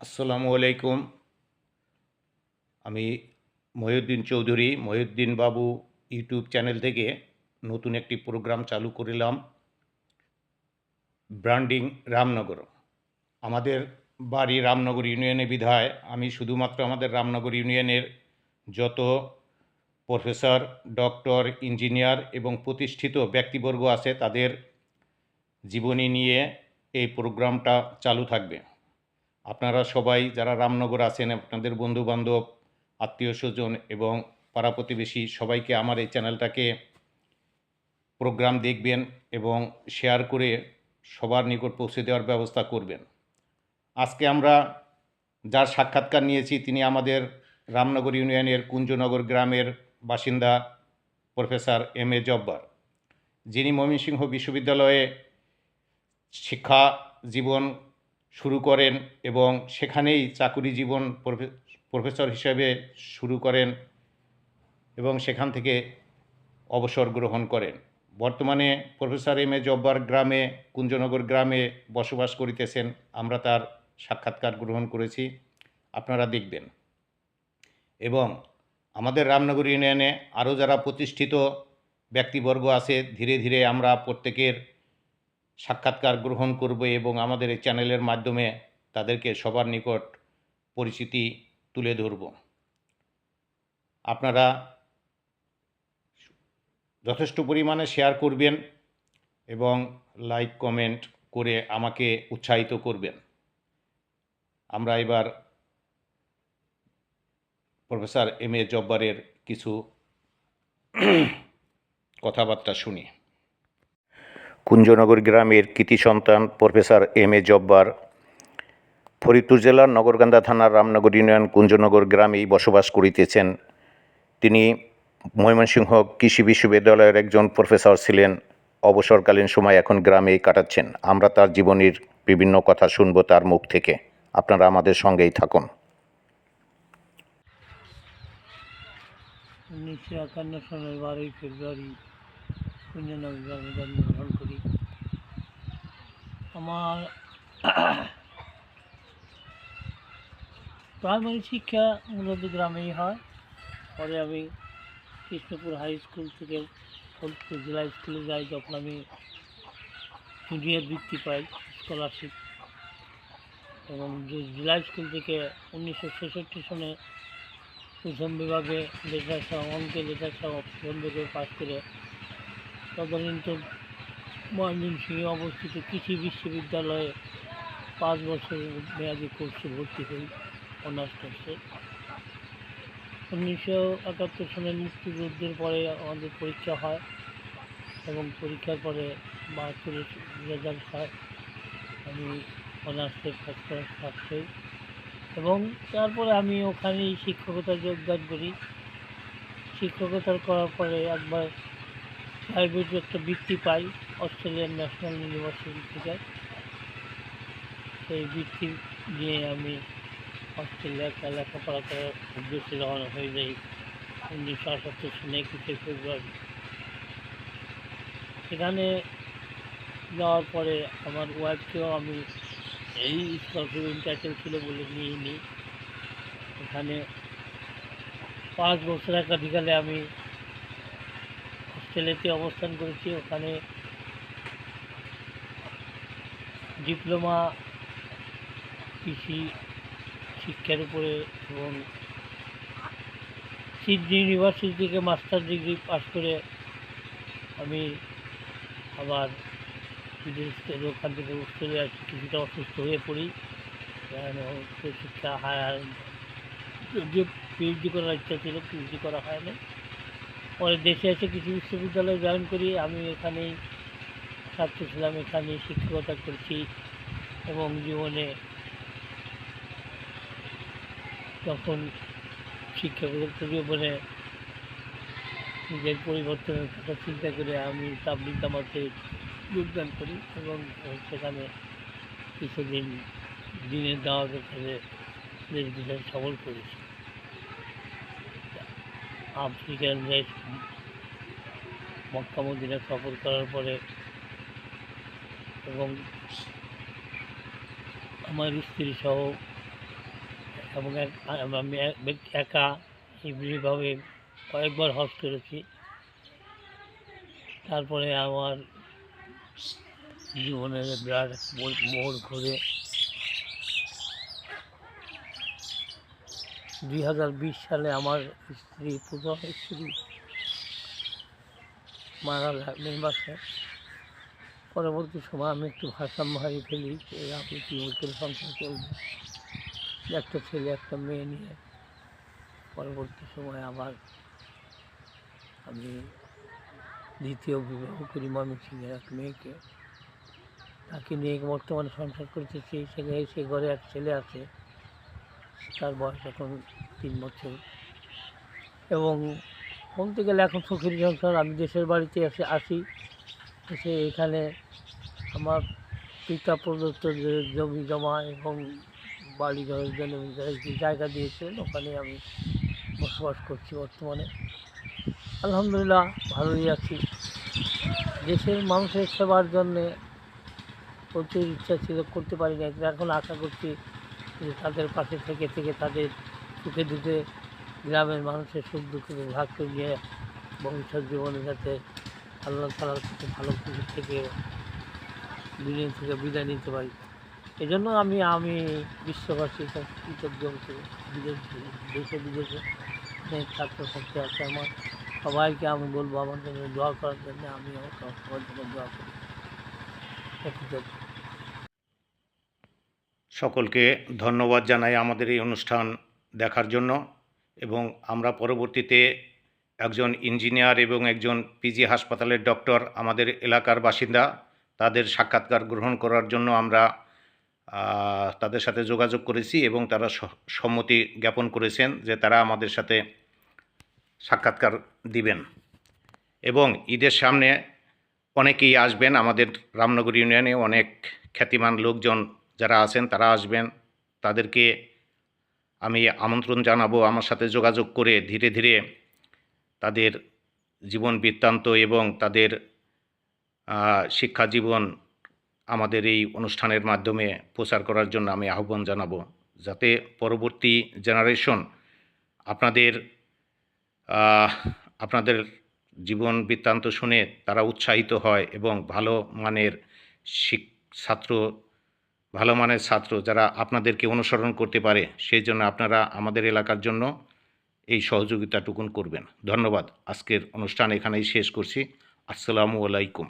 আসসালামু আলাইকুম। আমি মহিউদ্দিন চৌধুরী, মহিউদ্দিন বাবু ইউটিউব চ্যানেল থেকে নতুন একটি প্রোগ্রাম চালু করিলাম। ব্র্যান্ডিং রামনগর। আমাদের বাড়ি রামনগর ইউনিয়নে বিধায় আমি শুধুমাত্র আমাদের রামনগর ইউনিয়নের যত প্রফেসর, ডক্টর, ইঞ্জিনিয়ার এবং প্রতিষ্ঠিত ব্যক্তিবর্গ আছে তাদের জীবনী নিয়ে এই প্রোগ্রামটা চালু থাকবে। আপনারা সবাই যারা রামনগর আছেন আপনাদের বন্ধুবান্ধব, আত্মীয় স্বজন এবং পাড়া প্রতিবেশী সবাইকে আমার এই চ্যানেলটাকে প্রোগ্রাম দেখবেন এবং শেয়ার করে সবার নিকট পৌঁছে দেওয়ার ব্যবস্থা করবেন। আজকে আমরা যার সাক্ষাৎকার নিয়েছি তিনি আমাদের রামনগর ইউনিয়নের কুঞ্জনগর গ্রামের বাসিন্দা প্রফেসর এম.এ. জব্বার, যিনি ময়মনসিংহ বিশ্ববিদ্যালয়ে শিক্ষা জীবন শুরু করেন এবং সেখানেই চাকুরি জীবন প্রফেসর হিসেবে শুরু করেন এবং সেখান থেকে অবসর গ্রহণ করেন। বর্তমানে প্রফেসর এম.এ. জব্বার গ্রামে, কুঞ্জনগর গ্রামে বসবাস করিতেছেন। আমরা তার সাক্ষাৎকার গ্রহণ করেছি, আপনারা দেখবেন। এবং আমাদের রামনগর ইউনিয়নে আরও যারা প্রতিষ্ঠিত ব্যক্তিবর্গ আছে ধীরে ধীরে আমরা প্রত্যেকের সাক্ষাৎকার গ্রহণ করব এবং আমাদের এই চ্যানেলের মাধ্যমে তাদেরকে সবার নিকট পরিচিতি তুলে ধরব। আপনারা যথেষ্ট পরিমাণে শেয়ার করবেন এবং লাইক কমেন্ট করে আমাকে উৎসাহিত করবেন। আমরা এবার প্রফেসর এম.এ. জব্বারের কিছু কথাবার্তা শুনি। কুঞ্জনগর গ্রামের কৃতি সন্তান প্রফেসর এম.এ. জব্বার ফরিদপুর জেলার নগরকান্দা থানার রামনগর ইউনিয়ন কুঞ্জনগর গ্রামেই বসবাস করিতেছেন। তিনি ময়মনসিংহ কৃষি বিশ্ববিদ্যালয়ের একজন প্রফেসর ছিলেন। অবসরকালীন সময় এখন গ্রামেই কাটাচ্ছেন। আমরা তার জীবনীর বিভিন্ন কথা শুনব তার মুখ থেকে। আপনারা আমাদের সঙ্গেই থাকুন। 1951 সালের 12ই ফেব্রুয়ারি কুঞ্জনগর গ্রামে জন্মগ্রহণ করি। আমার প্রাইমারি শিক্ষা মূলত গ্রামেই হয়। পরে আমি কৃষ্ণপুর হাই স্কুল থেকে ফরিদপুর জেলা স্কুলে যাই। যখন আমি জুনিয়র বৃত্তি পাই, স্কলারশিপ, এবং জেলা স্কুল থেকে 1966 সনে প্রথম বিভাগে লেটার অঙ্কে লেটার প্রথম বিভাগে পাশ করে তদানীন্তন ময়মনসিংহে অবস্থিত কৃষি বিশ্ববিদ্যালয়ে 5 বছর মেয়াদী কোর্সে ভর্তি হই, অনার্স কোর্সে। 1971 সনের মুক্তিযুদ্ধের পরে আমাদের পরীক্ষা হয় এবং পরীক্ষার পরে 72-এর রেজাল্ট হয়। আমি অনার্সে ফার্স্ট ক্লাস পাস হই এবং তারপরে আমি ওখানেই শিক্ষকতা যোগদান করি। শিক্ষকতা করার পরে একবার প্রাইভেট একটা বৃত্তি পাই অস্ট্রেলিয়ান ন্যাশনাল ইউনিভার্সিটি থেকে। সেই বৃত্তি নিয়ে আমি অস্ট্রেলিয়াতে লেখাপড়া করার উদ্দেশ্যে রওনা হয়ে যাই 1978 সনে 21শে ফেব্রুয়ারি। সেখানে যাওয়ার পরে আমার ওয়াইফকেও আমি এই স্কলারশিপ এন্টাইটেল ছিল বলে নিয়ে নিই। এখানে 5 বছর একাধিকালে আমি অস্ট্রেলিয়াতে অবস্থান করেছি। ওখানে ডিপ্লোমা কৃষি শিক্ষার উপরে এবং সিডনি ইউনিভার্সিটি থেকে মাস্টার ডিগ্রি পাস করে আমি আবার ওখান থেকে অস্ট্রেলিয়া কিছুটা অসুস্থ হয়ে পড়ি। শিক্ষা হায়ার যে পিএইচডি করার ইচ্ছা ছিল, পিএইচডি করা হয়নি। পরে দেশে এসে কৃষি বিশ্ববিদ্যালয়ে জয়েন করি। আমি এখানেই ছাত্র ছিলাম, এখানেই শিক্ষকতা করছি এবং জীবনে তখন শিক্ষকতা জীবনে নিজের পরিবর্তনের কথা চিন্তা করে আমি তাবলিগ জামাতে যোগদান করি এবং সেখানে কিছুদিন দিনের দাওয়াতের কাজে দেশ বিদেশ সফর করেছি। আফ্রিকান দেশ মক্কা মদিনা সফর করার পরে এবং আমার স্ত্রী সহ এবং আমি একা এইভাবে কয়েকবার হজ করেছি। তারপরে আমার জীবনের বিরাট মোড় ঘুরে 2020 সালে আমার প্রথম স্ত্রী মারা যায় মে মাসে। পরবর্তী সময় আমি একটু ভারসাম্য হারিয়ে ফেলি যে আমি কী করে সংসার চলবে, একটা ছেলে একটা মেয়ে নিয়ে। পরবর্তী সময় আবার আমি দ্বিতীয় বিবাহ করি ময়মনসিংহের এক মেয়েকে, তাকে নিয়ে বর্তমানে সংসার করতেছি। সে ঘরে এক ছেলে আছে, তার বয়স এখন 3 বছর। এবং বলতে গেলে এখন সুখের সংসার। আমি দেশের বাড়িতে আসি, এসে এখানে আমার পিতা প্রদত্ত যে জমি জমা এবং বাড়ি ঘরের জন্য যে জায়গা দিয়েছেন ওখানে আমি বসবাস করছি বর্তমানে। আলহামদুলিল্লাহ ভালোই আছি। দেশের মানুষের সেবার জন্যে প্রচুর ইচ্ছা ছিল, করতে পারি না। এখন আশা করছি যে তাদের পাশে থেকে তাদের সুখে দুঃখে গ্রামের মানুষের সুখ দুঃখকে ভাগ করে নিয়ে ভবিষ্যৎ জীবনে যাতে আল্লাহ তাআলার কাছে ভালো কিছু থেকে দুনিয়া থেকে বিদায় নিতে পারি। এই জন্য আমি বিশ্ববাসীর কাছে কৃতজ্ঞ। দেশে বিদেশে অনেক ছাত্রছাত্রী আছে আমার, সবাইকে আমি বলবো আমার জন্য দোয়া করার জন্য। আমি আমার সবার জন্য দোয়া করি। কৃতজ্ঞ। সকলকে ধন্যবাদ জানাই আমাদের এই অনুষ্ঠান দেখার জন্য, এবং আমরা পরবর্তীতে একজন ইঞ্জিনিয়ার এবং একজন পিজি হাসপাতালের ডক্টর আমাদের এলাকার বাসিন্দা, তাদের সাক্ষাৎকার গ্রহণ করার জন্য আমরা তাদের সাথে যোগাযোগ করেছি এবং তারা সম্মতি জ্ঞাপন করেছেন যে তারা আমাদের সাথে সাক্ষাৎকার দিবেন। এবং ঈদের সামনে অনেকেই আসবেন, আমাদের রামনগর ইউনিয়নে অনেক খ্যাতিমান লোকজন যারা আছেন তারা আসবেন। তাদেরকে আমি আমন্ত্রণ জানাবো আমার সাথে যোগাযোগ করে ধীরে ধীরে তাদের জীবন বৃত্তান্ত এবং তাদের শিক্ষা জীবন আমাদের এই অনুষ্ঠানের মাধ্যমে প্রচার করার জন্য আমি আহ্বান জানাবো, যাতে পরবর্তী জেনারেশন আপনাদের জীবন বৃত্তান্ত শুনে তারা উৎসাহিত হয় এবং ভালো মানের ছাত্র যারা আপনাদেরকে অনুসরণ করতে পারে, সেই জন্য আপনারা আমাদের এলাকার জন্য এই সহযোগিতাটুকুন করবেন। ধন্যবাদ। আজকের অনুষ্ঠান এখানেই শেষ করছি। আসসালামু আলাইকুম।